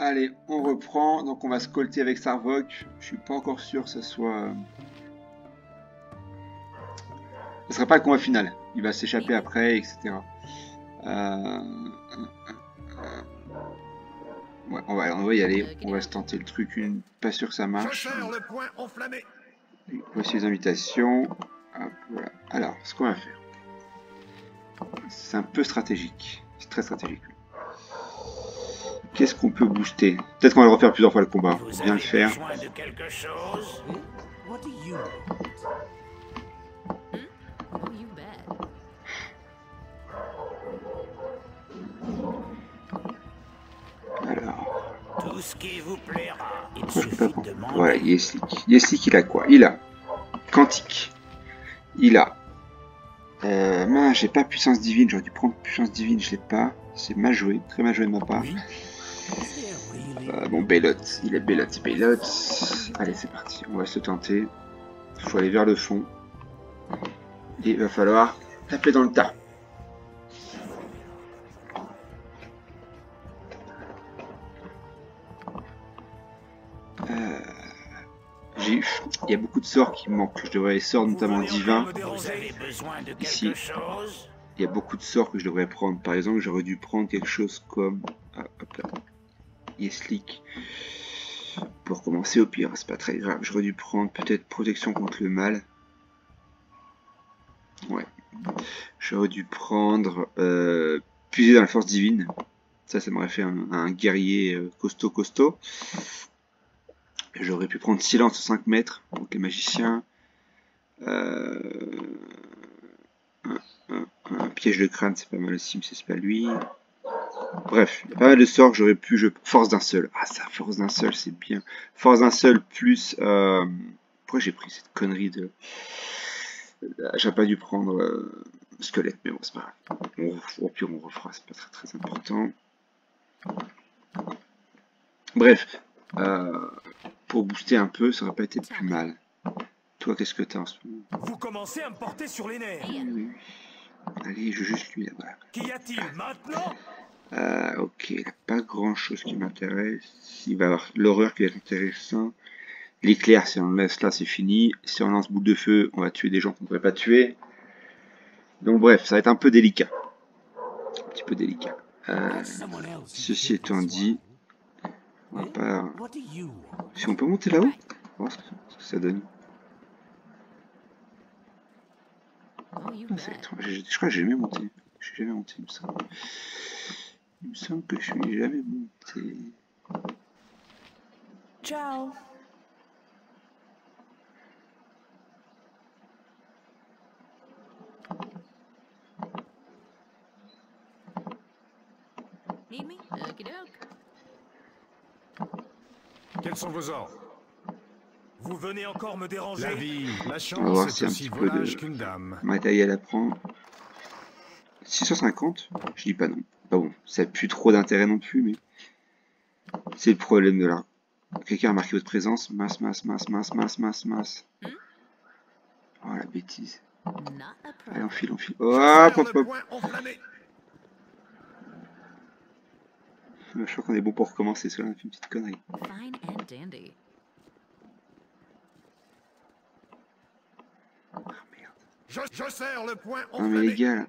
Allez, on reprend. Donc on va scolter avec Sarvok. Je suis pas encore sûr que ce soit... Ce sera pas le combat final. Il va s'échapper après, etc. Ouais, on va y aller. On va se tenter le truc. Pas sûr que ça marche. Voici les invitations. Hop, voilà. Alors, ce qu'on va faire. C'est un peu stratégique. C'est très stratégique. Qu'est-ce qu'on peut booster? Peut-être qu'on va le refaire plusieurs fois le combat. On vient le faire. Alors. Tout ce qui vous plaira. Il suffit de demander. Voilà, Yeslik. Yeslik, il a quoi? Il a Quantique. Il a. J'ai pas puissance divine. J'aurais dû prendre puissance divine. Je l'ai pas. C'est mal joué. Très mal joué de ma part. Oui. Bon, Bellot. Il est Bellot. Allez, c'est parti. On va se tenter. Il faut aller vers le fond. Et il va falloir taper dans le tas. Il y a beaucoup de sorts qui me manquent. Je devrais les sorts, notamment divins. Ici, il y a beaucoup de sorts que je devrais prendre. Par exemple, j'aurais dû prendre quelque chose comme... Ah, hop là. Yeslik. Pour commencer, au pire, c'est pas très grave. J'aurais dû prendre peut-être protection contre le mal. Ouais. J'aurais dû prendre puiser dans la force divine. Ça m'aurait fait un guerrier costaud. J'aurais pu prendre silence à 5 mètres, donc les magiciens. Un piège de crâne, c'est pas mal aussi, mais c'est pas lui. Bref, il y a pas mal de sorts que j'aurais pu... Force d'un seul. Ah, ça, force d'un seul, c'est bien. Force d'un seul plus... Pourquoi j'ai pris cette connerie de... J'aurais pas dû prendre squelette, mais bon, c'est pas grave. Au pire, on refera, c'est pas très important. Bref, pour booster un peu, ça aurait pas été plus mal. Toi, qu'est-ce que t'as en ce moment? Vous commencez à me porter sur les nerfs. Oui. Allez, je juste lui là-bas. Qu'y a-t-il maintenant? Ok, il n'y a pas grand-chose qui m'intéresse. Il va y avoir l'horreur qui va être intéressant. L'éclair, si on le laisse là, c'est fini. Si on lance boule de feu, on va tuer des gens qu'on ne pourrait pas tuer. Donc bref, ça va être un peu délicat. Un petit peu délicat. Ceci étant dit, on va pas... Si on peut monter là-haut, on va voir ce que ça donne. Ah, je crois que j'ai jamais monté. Je suis jamais monté, il me semble. Il me semble que je suis jamais monté. Ciao. Need me? Okey-doke. Quels sont vos ordres? Vous venez encore me déranger? La vie, la On va chance, voir c'est si un aussi petit peu volage de qu'une dame. matériel à prendre. 650? Je dis pas non. Pas bon, ça n'a plus trop d'intérêt non plus, mais c'est le problème de là. Quelqu'un a marqué votre présence. Masse. Oh la bêtise. Allez, on file. Hop. Je crois qu'on est bon pour recommencer, cela on a fait une petite connerie. Fine and dandy. Ah merde. Je serre le point Non mais les gars là.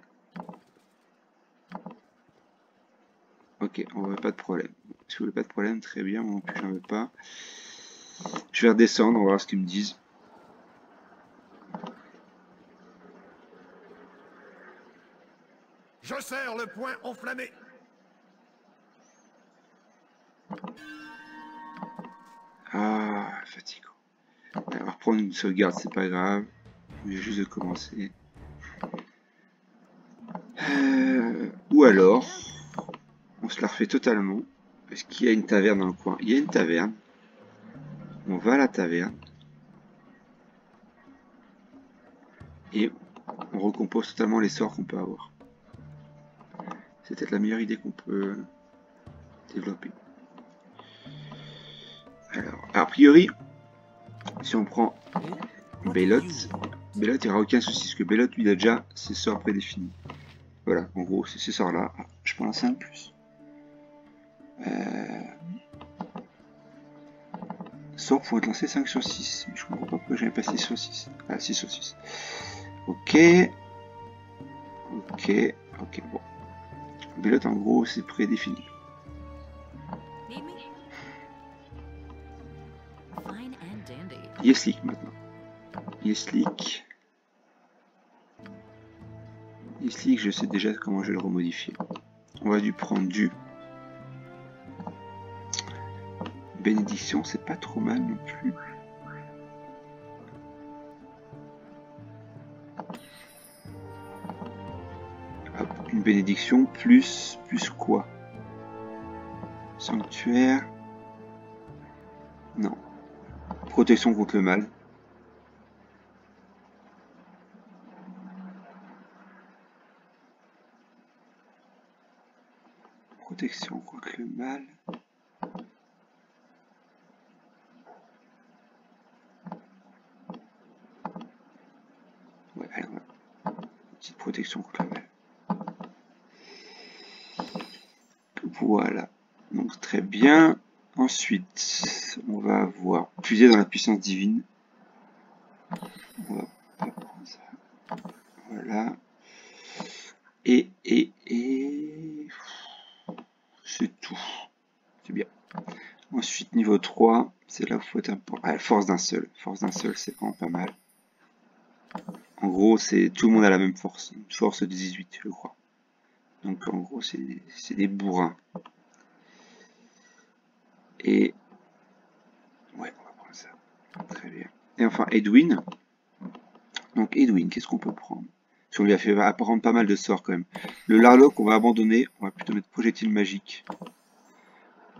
Ok, on veut pas de problème. Si vous voulez pas de problème, très bien, moi non plus j'en veux pas. Je vais redescendre, on va voir ce qu'ils me disent. Je serre le point enflammé. Ah, fatigant. On va reprendre une sauvegarde, c'est pas grave. Je vais juste de commencer. Ou alors, on se la refait totalement. Parce qu'il y a une taverne dans le coin. Il y a une taverne. On va à la taverne. Et on recompose totalement les sorts qu'on peut avoir. C'est peut-être la meilleure idée qu'on peut développer. Alors, a priori, si on prend Bellot, il n'y aura aucun souci, parce que Bellot, lui, il a déjà ses sorts prédéfinis. Voilà, en gros, c'est ces sorts-là. Ah, je prends un 5 plus. sort pour être lancé 5 sur 6. Je comprends pas pourquoi j'avais pas 6 sur 6. Ah, 6 sur 6. Ok. Ok. Ok, bon. Belote, en gros, c'est prédéfini. Need me? Fine and dandy. Yeslik maintenant. Yeslik. Yeslik, je sais déjà comment je vais le remodifier. On va dû prendre du bénédiction, c'est pas trop mal non plus. Hop, une bénédiction plus quoi? Sanctuaire. Non. Protection contre le mal. Protection contre le mal. Ouais, alors, petite protection contre le mal. Voilà. Donc très bien. Ensuite, on va avoir puiser dans la puissance divine. On va pas prendre ça. Voilà. Et c'est tout. C'est bien. Ensuite, niveau 3, c'est là où il faut être important. Ah, force d'un seul. Force d'un seul, c'est vraiment pas mal. En gros, c'est tout le monde a la même force. Une force de 18, je crois. Donc en gros, c'est des bourrins. Et ouais, on va prendre ça. Très bien. Et enfin, Edwin. Donc Edwin, qu'est-ce qu'on peut prendre? Parce qu'on lui a fait apprendre pas mal de sorts quand même. Le Larlock, on va abandonner. On va plutôt mettre projectile magique.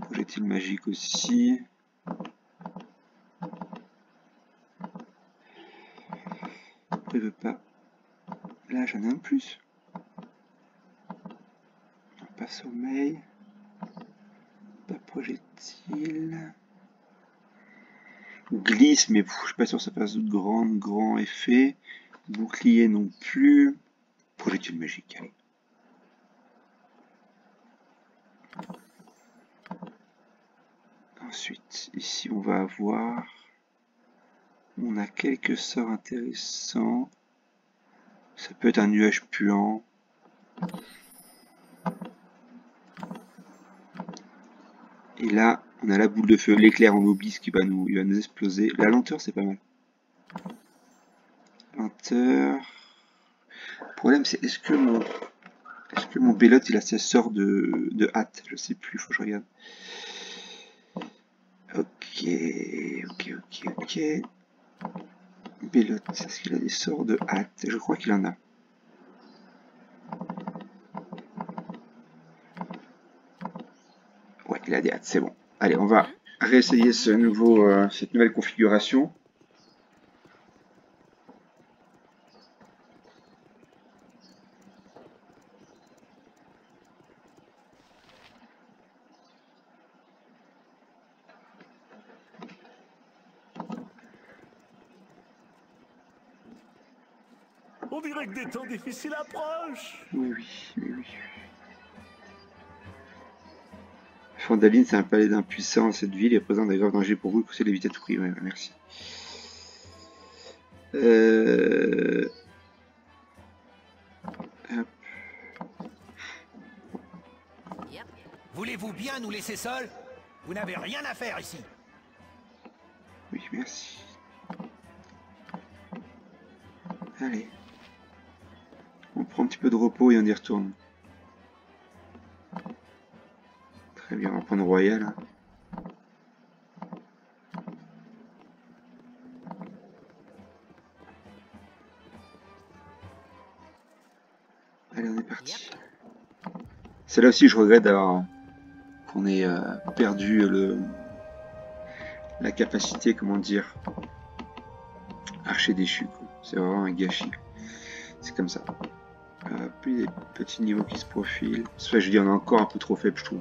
Projectile magique aussi. Pourquoi il veut pas? Là, j'en ai un de plus. Pas sommeil. Pas projectile. Glisse, mais je suis pas sûr que ça fasse de grand effet. Bouclier non plus. Projectile magique, allez. Ensuite, ici on va avoir... On a quelques sorts intéressants. Ça peut être un nuage puant. Et là, on a la boule de feu, l'éclair en oblis qui va il va nous exploser. La lenteur, c'est pas mal. Lenteur. Le problème, c'est est-ce que mon Belote, il a ses sorts de hâte? Je sais plus, faut que je regarde. Ok. Belote, est-ce qu'il a des sorts de hâte? Je crois qu'il en a. Ouais, il a des hâtes, c'est bon. Allez, on va réessayer cette nouvelle configuration. On dirait que des temps difficiles approchent. Oui. Fandaline, c'est un palais d'impuissance. Cette ville est présente des graves dangers pour vous. C'est l'éviter à tout prix. Ouais, merci. Hop. Voulez-vous bien nous laisser seuls? Vous n'avez rien à faire ici. Oui, merci. Allez. On prend un petit peu de repos et on y retourne. Très bien, on va prendre Royal. Hein. Allez, on est parti. C'est là aussi je regrette d'avoir qu'on ait perdu la capacité, comment dire, archer déchu. C'est vraiment un gâchis. C'est comme ça. Puis des petits niveaux qui se profilent. Soit je dis on est encore un peu trop faible, je trouve.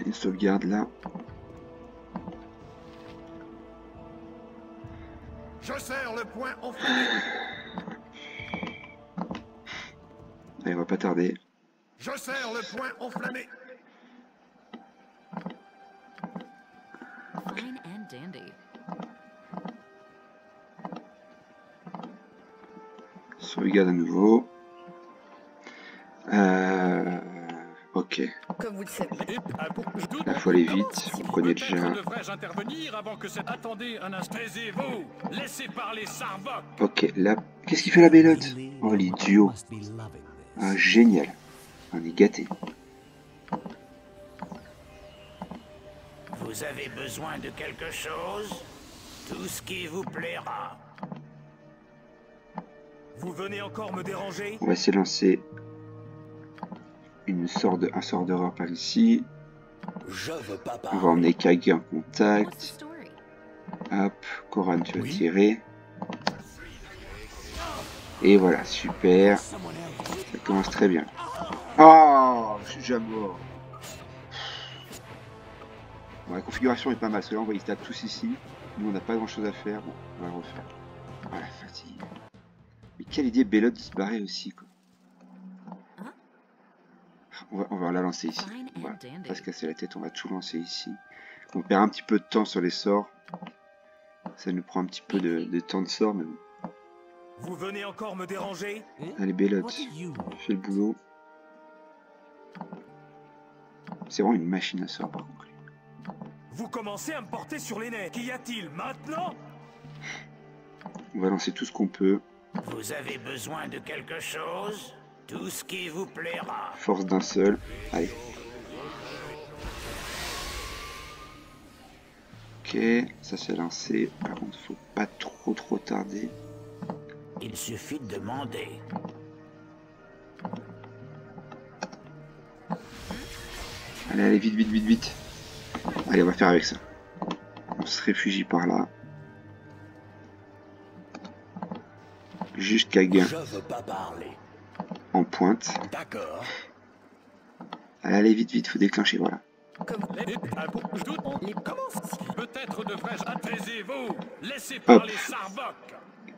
Une sauvegarde là. Je serre le poing enflammé. Allez, on va pas tarder. Je serre le poing enflammé. Fine and dandy. Sauvegarde à nouveau. Ok. Comme vous le savez. Là, faut aller vite. On connaît déjà. Devrais-je intervenir avant que cette... Attendez un instant. Taisez-vous. Laissez parler Sarbok. Ok, là. Qu'est-ce qu'il fait la Bélote? Oh, l'idiot. Ah, génial. On est gâté. Vous avez besoin de quelque chose? Tout ce qui vous plaira. Vous venez encore me déranger? On va essayer de lancer un sort d'horreur par ici. Je veux pas On parler. va emmener Kage en What's the contact. story? Hop, Koran, tu vas tirer. Et voilà, super. Ça commence très bien. Oh, je suis déjà mort. Bon, la configuration est pas mal. Parce que là, on voit qu'ils se tapent tous ici. Nous, on n'a pas grand chose à faire. Bon, on va le refaire. Oh, la fatigue. Mais quelle idée Bélote de se barrer aussi, quoi. On va la lancer ici. Fine On va and pas dandy. se casser la tête, on va tout lancer ici. On perd un petit peu de temps sur les sorts. Ça nous prend un petit peu de temps de sort, mais bon. Vous venez encore me déranger? Allez, Bélote, fais le boulot. C'est vraiment une machine à sort, par contre. Vous commencez à me porter sur les nerfs. Qu'y a-t-il maintenant? On va lancer tout ce qu'on peut. Vous avez besoin de quelque chose? Tout ce qui vous plaira. Force d'un seul. Allez. Ok, ça s'est lancé. Par contre, faut pas trop tarder. Il suffit de demander. Allez, vite. Allez, on va faire avec ça. On se réfugie par là. Juste Kage Je veux pas parler. en pointe. D'accord. Allez, vite, faut déclencher, voilà. Comme Peut-être devrais-je... Taisez-vous. Laissez Hop. parler Sarbok.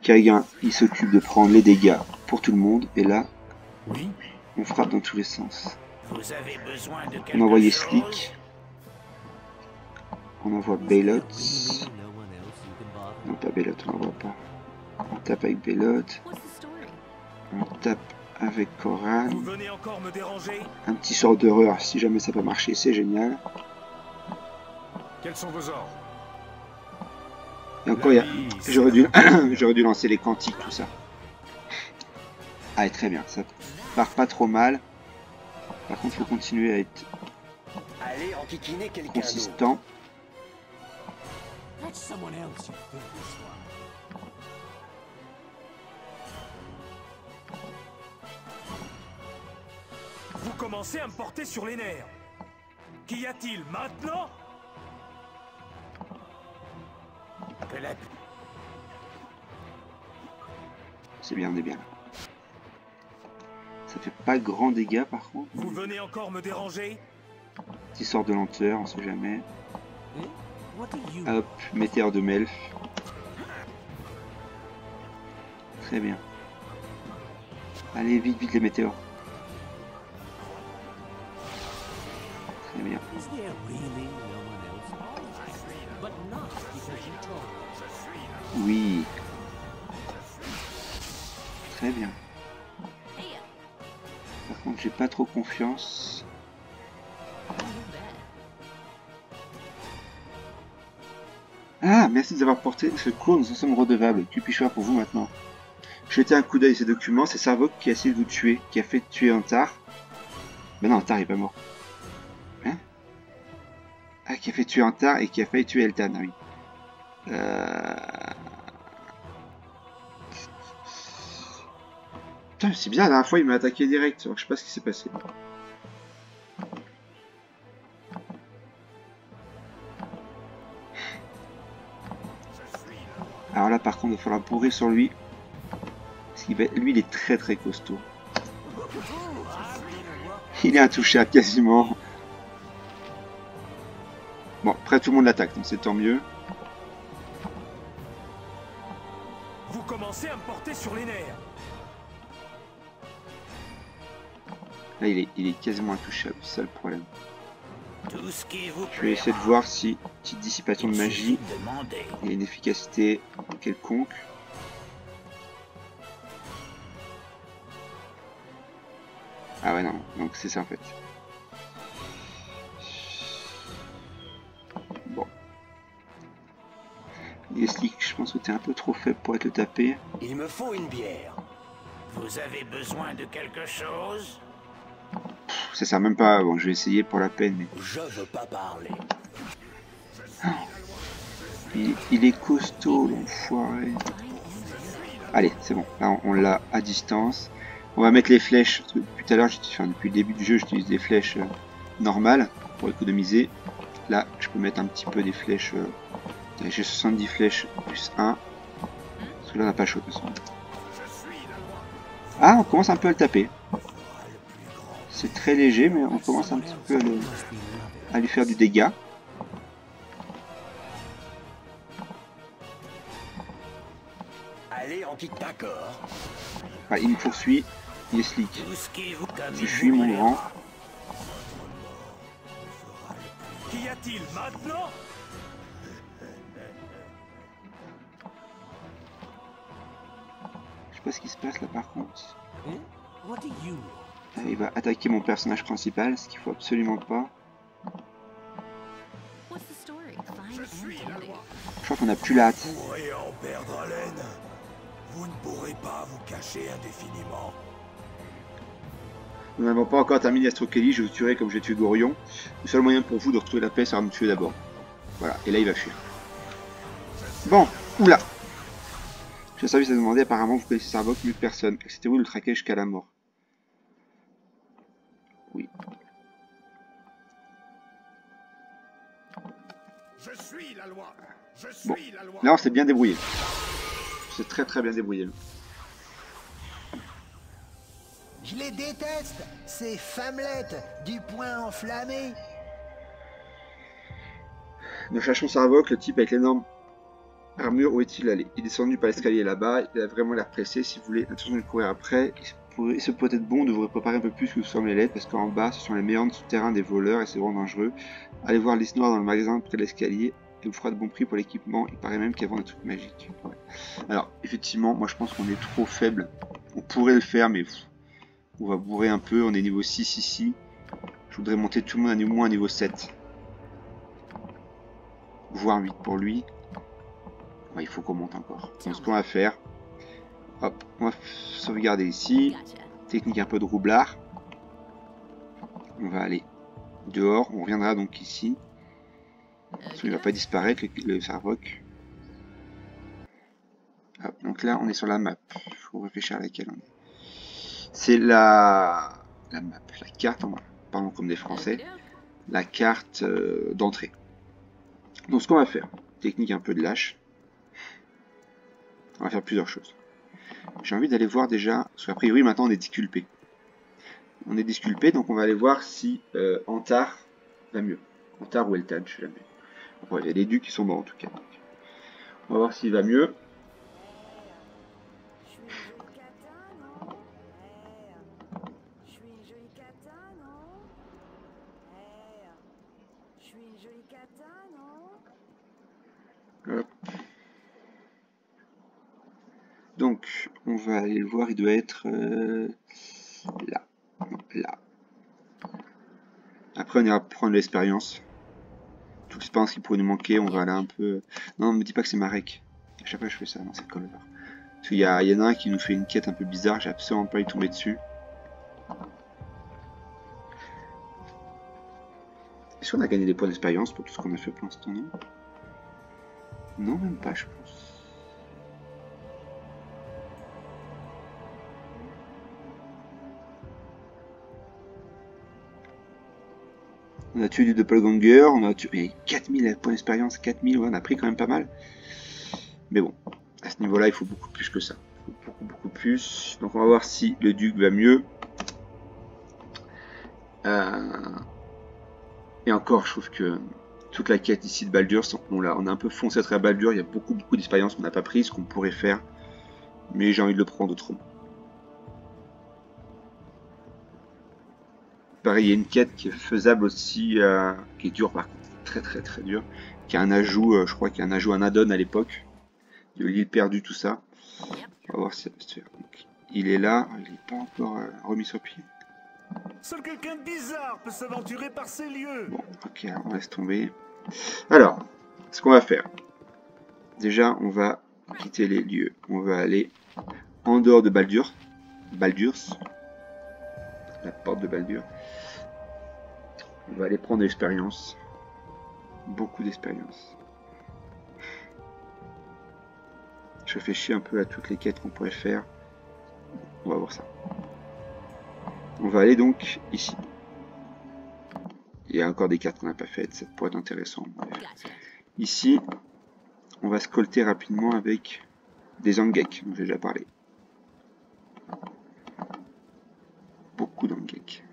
Kage, il s'occupe de prendre les dégâts pour tout le monde. Et là, Oui. on frappe dans tous les sens. Vous avez besoin de quelque On a envoyé chose? Slick. On envoie Bélote. Non, pas Bélote, on l'envoie pas. On tape avec Bélote. What's the story? On tape avec Koran. Vous venez encore me déranger? Un petit sort d'horreur, si jamais ça peut marcher, c'est génial. Quels sont vos ordres? Et encore, j'aurais dû lancer les quantiques, tout ça. Allez, très bien, ça part pas trop mal. Par contre, il faut continuer à être Allez enquiquiner quelqu'un consistant. Let someone else feel this one. Vous commencez à me porter sur les nerfs. Qu'y a-t-il maintenant? Que la... C'est bien, on est bien là. Ça fait pas grand dégâts par contre. Vous venez encore me déranger? Petit sort de lenteur, on sait jamais. Hop, météore de Melf. Très bien. Allez, vite les météores. Très bien. Oui. Très bien. Hey, Par contre, j'ai pas trop confiance. you bet. Ah, merci de nous avoir porté secours, nous en sommes redevables. Que puis-je faire pour vous maintenant? Jetez un coup d'œil à ces documents, c'est Sarbok qui a essayé de vous tuer, qui a fait tuer Antar. Mais non, Antar est pas mort. Hein? Ah, qui a fait tuer Antar et qui a failli tuer Eltan, ah oui. Putain, c'est bizarre, la dernière fois il m'a attaqué direct, alors je sais pas ce qui s'est passé. Alors là par contre il va falloir bourrer sur lui. Parce qu'il va... lui il est très costaud. Il est intouchable quasiment. Bon, après tout le monde l'attaque, donc c'est tant mieux. Vous commencez à me porter sur les nerfs. Là, il est quasiment intouchable, c'est ça le problème. Tout ce qui vous Je vais essayer de voir si petite dissipation de magie, demander. il y a une efficacité quelconque. Ah ouais, non, donc c'est ça en fait. Bon. Leslie, je pense que t'es un peu trop faible pour être le tapé. Il me faut une bière. Vous avez besoin de quelque chose? Ça sert même pas, bon je vais essayer pour la peine, mais... Je veux pas parler. Il est costaud l'enfoiré. Allez, c'est bon, là on l'a à distance. On va mettre les flèches, parce que depuis tout à l'heure, enfin, depuis le début du jeu, j'utilise des flèches normales pour économiser. Là, je peux mettre un petit peu des flèches. J'ai 70 flèches plus 1. Parce que là, on n'a pas chaud de toute façon. Ah, on commence un peu à le taper. C'est très léger, mais on commence un petit peu à lui faire du dégât. Allez, on quitte d'accord. Ah, il me poursuit. Il est slick. Tout ce qui vous Je fuis mon grand. Qu'y a-t-il maintenant? Je sais pas ce qui se passe là par contre. What do you? Ah, il va attaquer mon personnage principal, ce qu'il faut absolument pas. What's the story? Fine and dandy. Je crois qu'on a plus la hâte. Vous pourrez en perdre haleine. Vous ne pourrez pas vous cacher indéfiniment. Nous n'avons pas encore terminé Astro Kelly, je vous tuerai comme j'ai tué Gorion. Le seul moyen pour vous de retrouver la paix sera de me tuer d'abord. Voilà, et là il va fuir. Bon, oula. J'ai service à demander, apparemment vous connaissez Sarvok mieux que personne. Acceptez-vous de le traquer jusqu'à la mort? Oui. Je suis la loi. Je Bon, suis la loi. là on s'est bien débrouillé. C'est très très bien débrouillé. Je les déteste, ces femmelettes du poing enflammé. Nous cherchons Sarvok, le type avec l'énorme armure, où est-il allé? Il est descendu par l'escalier là-bas, il a vraiment l'air pressé. Si vous voulez attention de le courir après, il se pourrait être bon de vous préparer un peu plus que vous semblez l'être, parce qu'en bas ce sont les méandres souterrains des voleurs et c'est vraiment dangereux. Allez voir Lys Noire dans le magasin près de l'escalier, et vous fera de bons prix pour l'équipement. Il paraît même qu'il y a des trucs magiques. Ouais. Alors effectivement, moi je pense qu'on est trop faible. On pourrait le faire, mais on va bourrer un peu. On est niveau 6 ici. Je voudrais monter tout le monde à au moins niveau 7. Voire 8 pour lui. Ouais, il faut qu'on monte encore. Donc ce qu'on va faire, hop, on va sauvegarder ici. Gotcha. Technique un peu de roublard. On va aller dehors. On reviendra donc ici. Parce qu'il ne va pas disparaître le Sarvok. Hop, donc là on est sur la map. Il faut réfléchir à laquelle on est. C'est la map, la carte, parlons comme des Français. La carte d'entrée. Donc ce qu'on va faire, technique un peu de lâche. On va faire plusieurs choses. J'ai envie d'aller voir déjà, parce qu'a priori maintenant on est disculpé. On est disculpé, donc on va aller voir si Antar va mieux. Antar ou Eltan, je sais jamais. Bon, il y a les ducs qui sont morts en tout cas. On va voir s'il va mieux. Je suis une jolie cata, non? Je suis une jolie cata, non? Hop. Donc, on va aller le voir, il doit être là. Non, là. Après, on ira prendre l'expérience. Toute l'expérience qui pourrait nous manquer, on va aller un peu... Non, ne me dis pas que c'est Marek. À chaque fois je fais ça, non, c'est Colver. Parce qu'il y en a un qui nous fait une quête un peu bizarre, j'ai absolument pas y tomber dessus. Est-ce qu'on a gagné des points d'expérience pour tout ce qu'on a fait pour l'instant, non? Non, même pas, je pense. On a tué du doppelganger, on a tué 4000 points d'expérience, 4000, ouais, on a pris quand même pas mal. Mais bon, à ce niveau-là, il faut beaucoup plus que ça. Il faut beaucoup plus. Donc on va voir si le duc va mieux. Et encore, je trouve que toute la quête ici de Baldur, on a un peu foncé à travers Baldur, il y a beaucoup d'expériences qu'on n'a pas prises, qu'on pourrait faire, mais j'ai envie de le prendre autrement. Pareil, il y a une quête qui est faisable aussi, qui est dure par contre, très dure, qui a un ajout, je crois qu'il y a un ajout, un add-on à l'époque, de l'île perdue, tout ça. On va voir si ça peut se faire. Donc, il est là, il n'est pas encore remis sur pied. Seul quelqu'un de bizarre peut s'aventurer par ces lieux. Bon, ok, on laisse tomber. Alors, ce qu'on va faire, déjà, on va quitter les lieux. On va aller en dehors de Baldurs, la porte de Baldur. On va aller prendre de l'expérience, beaucoup d'expérience. Je réfléchis un peu à toutes les quêtes qu'on pourrait faire. On va voir ça. On va aller donc ici. Il y a encore des cartes qu'on n'a pas faites, ça pourrait être intéressant. Ici, on va scolter rapidement avec des Angek, dont j'ai déjà parlé. Beaucoup d'Angek.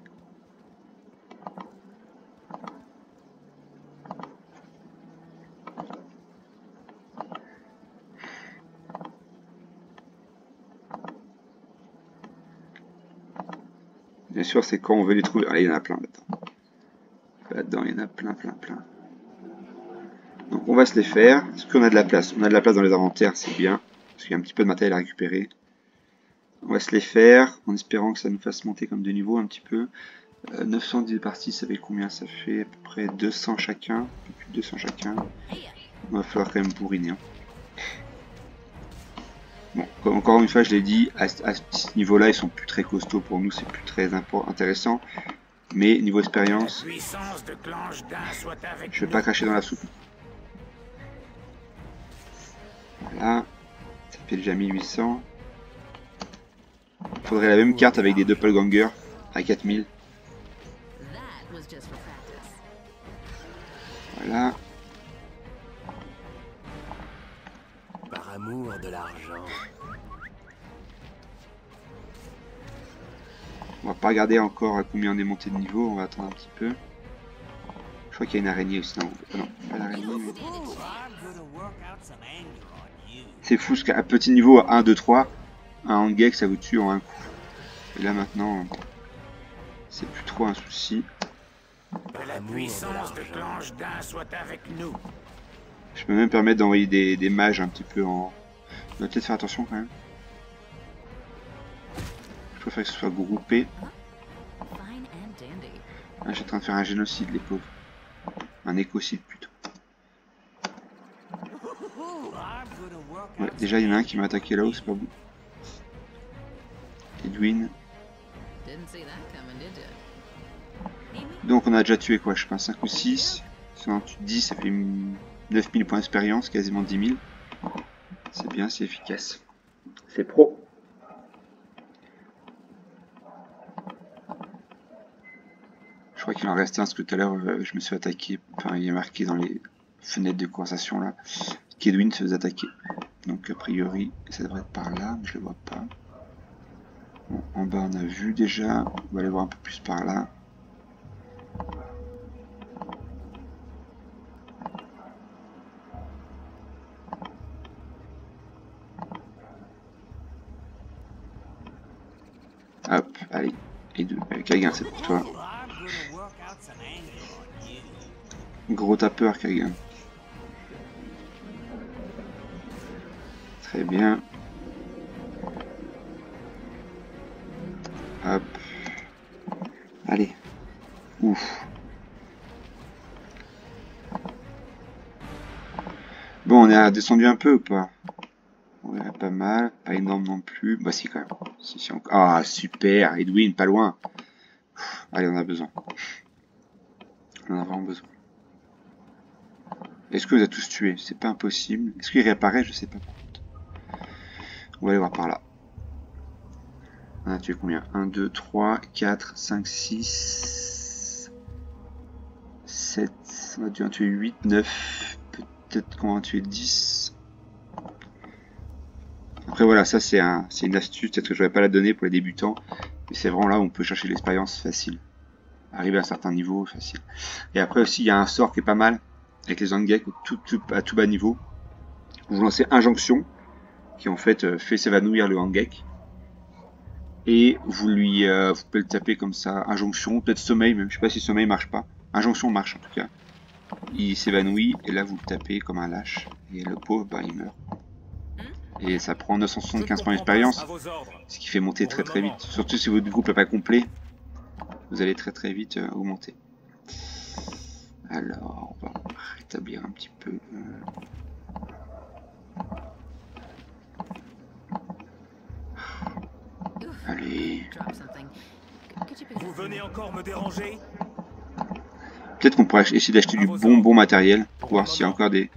Bien sûr, c'est quand on veut les trouver. Ah, il y en a plein là-dedans. Là-dedans, il y en a plein. Donc, on va se les faire. Est-ce qu'on a de la place? On a de la place dans les inventaires, c'est bien. Parce qu'il y a un petit peu de matériel à récupérer. On va se les faire, en espérant que ça nous fasse monter comme de niveau un petit peu. 910 parties, ça fait combien? Ça fait à peu près 200 chacun. Plus de 200 chacun. Il va falloir quand même bourriner. Hein. Bon, encore une fois, je l'ai dit, à ce niveau-là, ils sont plus très costauds pour nous, c'est plus très intéressant. Mais niveau expérience, je vais pas cracher dans la soupe. Voilà, ça fait déjà 1800. Il faudrait la même carte avec des doppelgangers à 4000. Voilà. Par amour de l'argent. On va pas regarder encore à combien on est monté de niveau, on va attendre un petit peu. Je crois qu'il y a une araignée aussi. Non, pas l'araignée. Mais... c'est fou, parce qu'à petit niveau, à 1, 2, 3, un Angek ça vous tue en un coup. Et là maintenant, c'est plus trop un souci. Que la puissance de Clange-Dain soit avec nous. Je peux même permettre d'envoyer des mages un petit peu en... On va peut-être faire attention quand même. Je préfère que ce soit groupé. Ah, je suis en train de faire un génocide, les pauvres. Un écocide plutôt. Ouais, déjà il y en a un qui m'a attaqué là-haut, c'est pas bon. Edwin. Donc on a déjà tué quoi, je sais pas, 5 ou 6. Si on en tue 10, ça fait 9000 points d'expérience, quasiment 10 000. C'est bien, c'est efficace. C'est pro. Je crois qu'il en reste un, parce que tout à l'heure je me suis attaqué, enfin il est marqué dans les fenêtres de conversation là, qu'Edwin se faisait attaquer. Donc a priori ça devrait être par là, mais je le vois pas. Bon, en bas on a vu déjà, on va aller voir un peu plus par là. Hop, allez, et deux. Kagan, c'est pour toi. Gros tapeur, Kagan. Très bien. Hop. Allez. Ouf. Bon, on est descendu un peu ou pas? Ouais, pas mal. Pas énorme non plus. Bah si, quand même. Si, encore. Ah, super. Edwin, pas loin. Allez, on a besoin. On en a vraiment besoin. Est-ce que vous avez tous tué? C'est pas impossible. Est-ce qu'il réapparaît? Je sais pas. On va aller voir par là. On a tué combien? 1, 2, 3, 4, 5, 6, 7. On a dû en tuer 8, 9. Peut-être qu'on va en tuer 10. Après voilà, ça c'est une astuce. Peut-être que je ne vais pas la donner pour les débutants. Mais c'est vraiment là où on peut chercher l'expérience facile. Arriver à un certain niveau, facile. Et après aussi, il y a un sort qui est pas mal. avec les Zangiek à tout bas niveau. Vous lancez Injonction, qui en fait fait s'évanouir le Zangiek. Et vous pouvez le taper comme ça, Injonction, peut-être Sommeil, même je sais pas si Sommeil marche pas. Injonction marche en tout cas. Il s'évanouit, et là vous le tapez comme un lâche. Et le pauvre, bah, il meurt. Et ça prend 975 points d'expérience, ce qui fait monter très très vite. Surtout si votre groupe n'est pas complet, vous allez très très vite augmenter. Alors, on va rétablir un petit peu. Allez. Vous venez encore me déranger? Peut-être qu'on pourrait essayer d'acheter du bon matériel, pour voir s'il y a encore des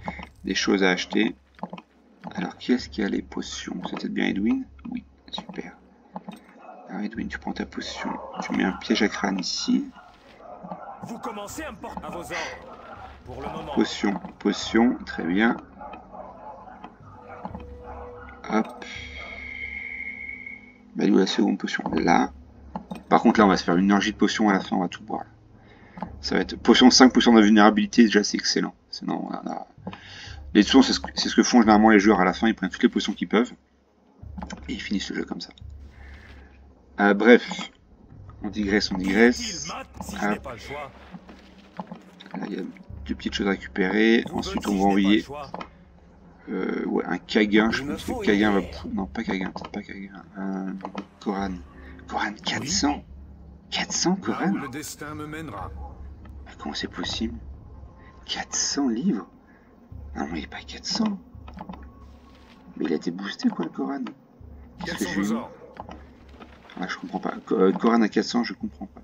choses à acheter. Alors, qui est-ce qui a les potions? C'est peut-être bien Edwin? Oui, super. Alors Edwin, tu prends ta potion, tu mets un piège à crâne ici. Vous commencez à me porter à vos ordres. Pour le moment. Potion, très bien. Hop. Bah, où est la seconde potion? Là. Par contre, là, on va se faire une énergie de potion à la fin, on va tout boire. Là. Ça va être potion 5, potion de vulnérabilité, déjà c'est excellent. Sinon, les potions, c'est ce que font généralement les joueurs à la fin, ils prennent toutes les potions qu'ils peuvent. Et ils finissent le jeu comme ça. Bref, on digresse. Là, il y a deux petites choses à récupérer. Ensuite, on va envoyer ouais, un Kagan. Je pense que Kagan va... Non, pas Kagan, c'est pas Kagan. Koran. Koran 400 400 Koran? Le destin me mènera. Comment c'est possible? 400 livres? Non, mais il n'est pas 400. Mais il a été boosté, quoi, le Koran. Qu'est-ce que j'ai eu? Ah, je comprends pas. Koran à 400, je comprends pas.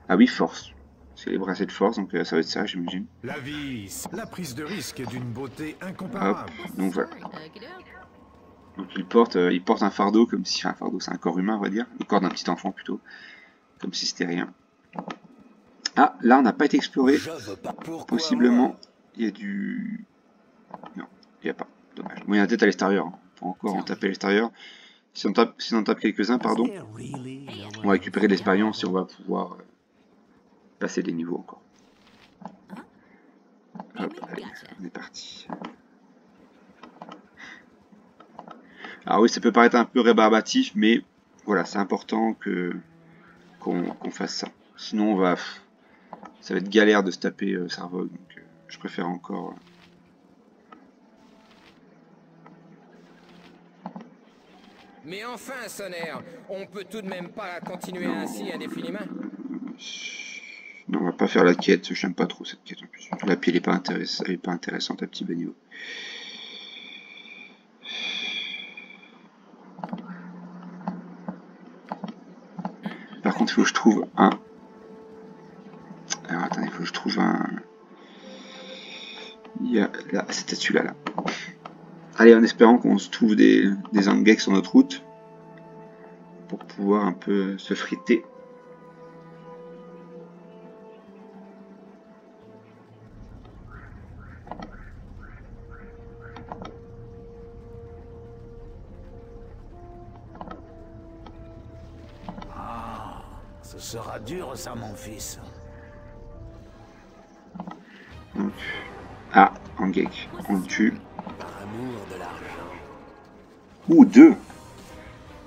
Ah oui, force. C'est les bracelets de force, donc ça va être ça, j'imagine. La vie, la prise de risque est d'une beauté incomparable. Hop, donc voilà. Donc il porte un fardeau comme si... Enfin, un fardeau, c'est un corps humain, on va dire. Le corps d'un petit enfant, plutôt. Comme si c'était rien. Ah, là, on n'a pas été exploré. Possiblement, il y a du... Non, il n'y a pas. Dommage. Bon, il y a peut-être à l'extérieur. Hein. On peut encore en taper à l'extérieur. Si on tape quelques-uns, pardon, on va récupérer de l'expérience et on va pouvoir passer des niveaux encore. Hop, allez, on est parti. Alors oui, ça peut paraître un peu rébarbatif, mais voilà, c'est important qu'on fasse ça. Sinon, ça va être galère de se taper Sarvog, donc je préfère encore... Mais enfin, Sonner, on peut tout de même pas continuer ainsi indéfiniment. Non, on va pas faire la quête, j'aime pas trop cette quête en plus. La pile est pas intéressante à petit bas niveau. Par contre, il faut que je trouve un... Alors attendez, il faut que je trouve un... Il y a là, c'était celui-là, là. Allez, en espérant qu'on se trouve des Zangiek sur notre route pour pouvoir un peu se friter. Ah, ce sera dur ça, mon fils. Donc, ah, Zangiek, on le tue. Ouh, 2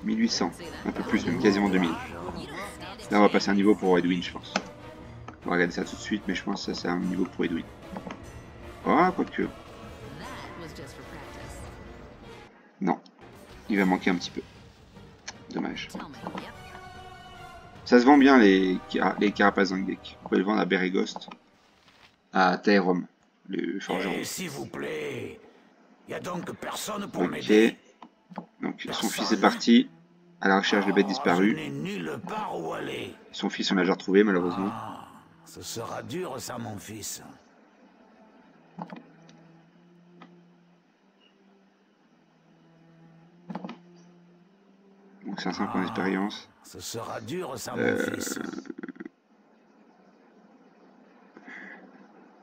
1800, un peu plus, même quasiment 2000. Là, on va passer un niveau pour Edwin, je pense. On va regarder ça tout de suite, mais je pense que ça, c'est un niveau pour Edwin. Ah, quoique. Non, il va manquer un petit peu. Dommage. Ça se vend bien, les carapaces Zangiek. Vous pouvez le vendre à Beregost, à Taerom, le forgeron. S'il vous plaît, il y a donc personne pour m'aider. Ok. Donc son fils est parti à la recherche de bêtes disparues. Son fils on l'a déjà retrouvé malheureusement. Ah, ce sera dur ça, mon fils. Donc 500 points d'expérience. Ce sera dur ça, mon fils.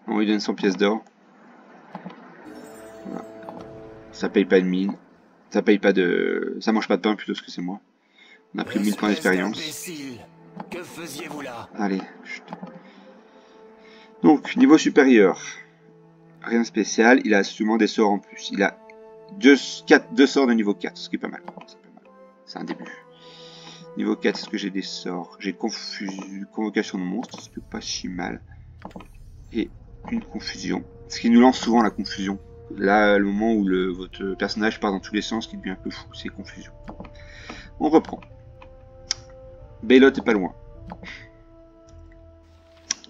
On lui donne 100 pièces d'or. Voilà. Ça paye pas de mine. Ça paye pas de... Ça mange pas de pain plutôt, parce que c'est moi. On a pris 1000 points d'expérience. Que faisiez-vous là? Allez. Chut. Donc, niveau supérieur. Rien de spécial. Il a sûrement des sorts en plus. Il a deux sorts de niveau 4, ce qui est pas mal. C'est un début. Niveau 4, est-ce que j'ai des sorts? J'ai convocation de monstres, ce qui est pas si mal. Et une confusion. Ce qui nous lance souvent la confusion. Là, le moment où votre personnage part dans tous les sens, qui devient un peu fou, c'est confusion. On reprend. Belot est pas loin.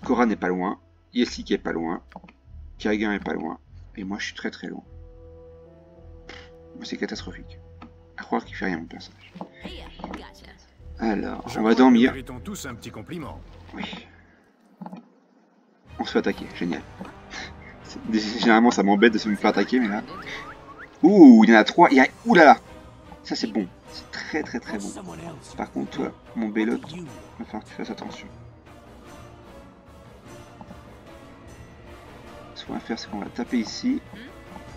Cora n'est pas loin. Yesik est pas loin. Kerrigan est pas loin. Et moi, je suis très très loin. Moi, c'est catastrophique. À croire qu'il fait rien, mon personnage. Hey, gotcha. Alors, on va dormir. Nous méritons tous un petit compliment. Oui. On se fait attaquer, génial. Généralement, ça m'embête de se me faire attaquer, mais là... Ouh, il y en a 3. Il y a... Ouh là là. Ça, c'est bon. C'est très très très bon. Par contre, toi, mon Belot, il va falloir que tu fasses attention. Ce qu'on va faire, c'est qu'on va taper ici.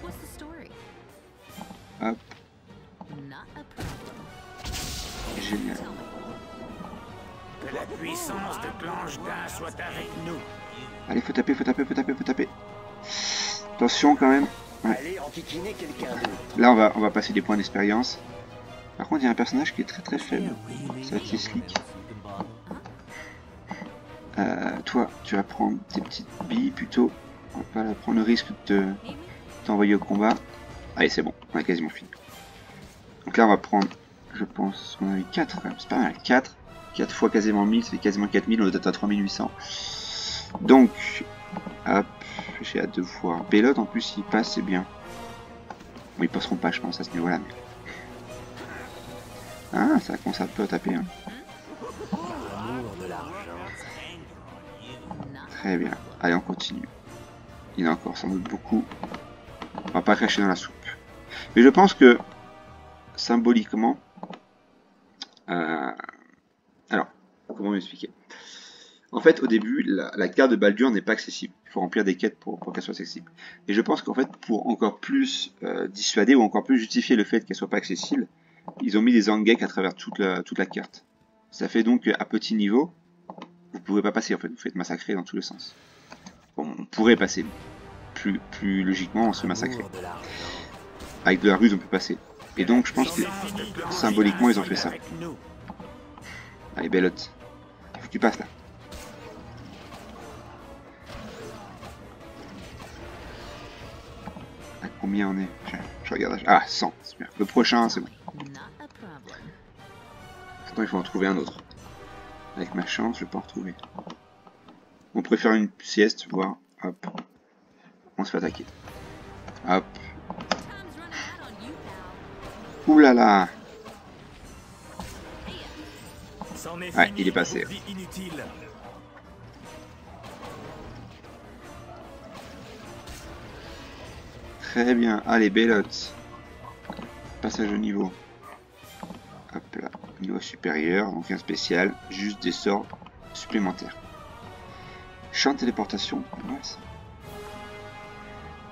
What's the story? Hop, Not a problem. génial. Tell me. Que la puissance de Clange d'un soit avec nous. Allez, faut taper, faut taper, faut taper, faut taper. Attention quand même. Ouais. Allez, enquiquiner quelqu'un d'autre. Là, on va passer des points d'expérience. Par contre, il y a un personnage qui est très très faible. Ça va être Slick. Toi, tu vas prendre tes petites billes plutôt. On va pas prendre le risque de t'envoyer au combat. Allez, c'est bon, on a quasiment fini. Donc là, on va prendre, je pense, on a eu 4, c'est pas mal, 4. 4 fois quasiment 1000, ça fait quasiment 4000, on doit être à 3800. Donc, hop, j'ai hâte de voir. Belot, en plus, il passe, c'est bien. Bon, ils passeront pas, je pense, à ce niveau-là. Mais... Ah, ça commence un peu à taper. Hein. Très bien. Allez, on continue. Il y en a encore sans doute beaucoup. On va pas cracher dans la soupe. Mais je pense que, symboliquement... Alors, comment m'expliquer? En fait, au début, la carte de Baldur n'est pas accessible. Il faut remplir des quêtes pour qu'elle soit accessible. Et je pense qu'en fait, pour encore plus dissuader ou encore plus justifier le fait qu'elle soit pas accessible, ils ont mis des Angek à travers toute la carte. Ça fait donc qu'à petit niveau, vous pouvez pas passer en fait. Vous faites massacrer dans tous les sens. Bon, on pourrait passer. Plus logiquement, on se fait massacrer. Avec de la ruse, on peut passer. Et donc, je pense que symboliquement, ils ont fait ça. Allez, Belot. Il faut que tu passes là. À combien on est? Je regarde. Ah, 100. Super. Le prochain, c'est bon. Not a problem. Attends, il faut en trouver un autre. Avec ma chance, je peux en retrouver. On préfère une sieste, voir. Hop. On se fait attaquer. Hop. Time's running out on you, pal. Ouh là là. C'en est Ouais, fini il est de passé. vos vies inutiles. Très bien. Allez, Belot. Passage au niveau. Hop là. Niveau supérieur. Donc un spécial. Juste des sorts supplémentaires. Champ de téléportation. Pas mal ça.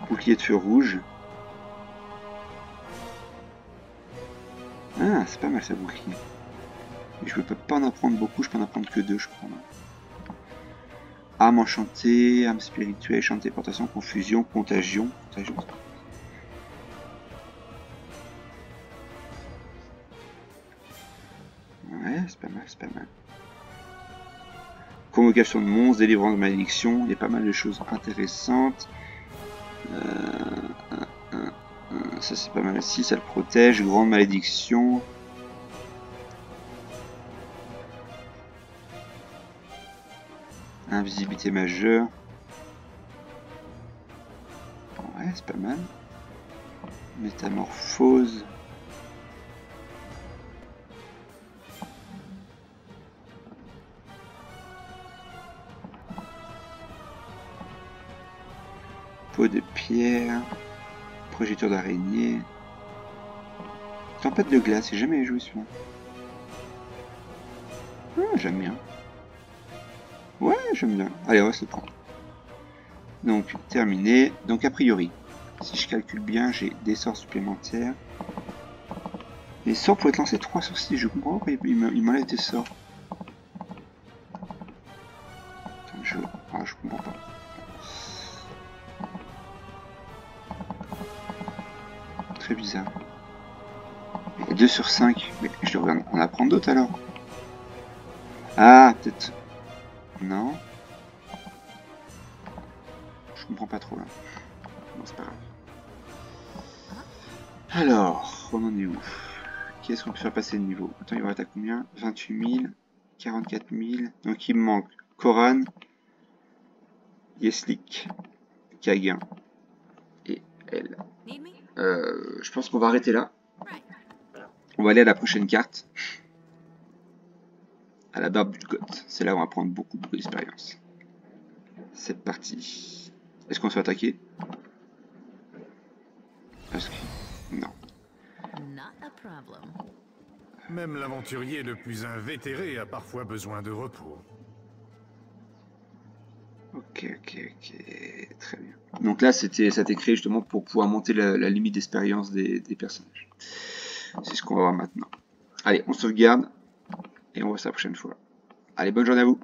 Bouclier de feu rouge. Ah, c'est pas mal ça, bouclier. Et je peux pas en apprendre beaucoup, je peux en apprendre que 2, je crois. Arme enchantée, arme spirituelle, champ de téléportation, confusion, contagion. Contagion. Ouais, c'est pas mal, c'est pas mal. Convocation de monstres, délivrance de malédiction, il y a pas mal de choses intéressantes. Ça c'est pas mal aussi, ça le protège, grande malédiction. Invisibilité majeure. Ouais, c'est pas mal. Métamorphose. Peau de pierre. Projecteur d'araignée. Tempête de glace, j'ai jamais joué celui-là. Ah, j'aime bien. Ouais, j'aime bien. Allez, on va se le prendre. Donc, terminé. Donc, a priori, si je calcule bien, j'ai des sorts supplémentaires. Les sorts pouvaient être lancés 3 sur 6. Je comprends pas, il m'enlève des sorts. Attends, je comprends pas. Et 2 sur 5. Mais je devrais en apprendre d'autres alors. Ah, peut-être. Non. Je comprends pas trop là. Bon, c'est pas grave. Alors, on en est où? Qu'est-ce qu'on peut faire passer le niveau? Attends, il va être à combien? 28 000, 44 000. Donc il me manque Koran, Yeslik, Kaguin et elle. Need me? Je pense qu'on va arrêter là. Right. On va aller à la prochaine carte. À la barbe du Goth. C'est là où on va prendre beaucoup d'expérience. C'est parti. Est-ce qu'on se fait attaquer? Parce que... Non. Not a problem. Même l'aventurier le plus invétéré a parfois besoin de repos. Ok, très bien. Donc là, ça a été créé justement pour pouvoir monter la limite d'expérience des personnages. C'est ce qu'on va voir maintenant. Allez, on sauvegarde et on voit ça la prochaine fois. Allez, bonne journée à vous.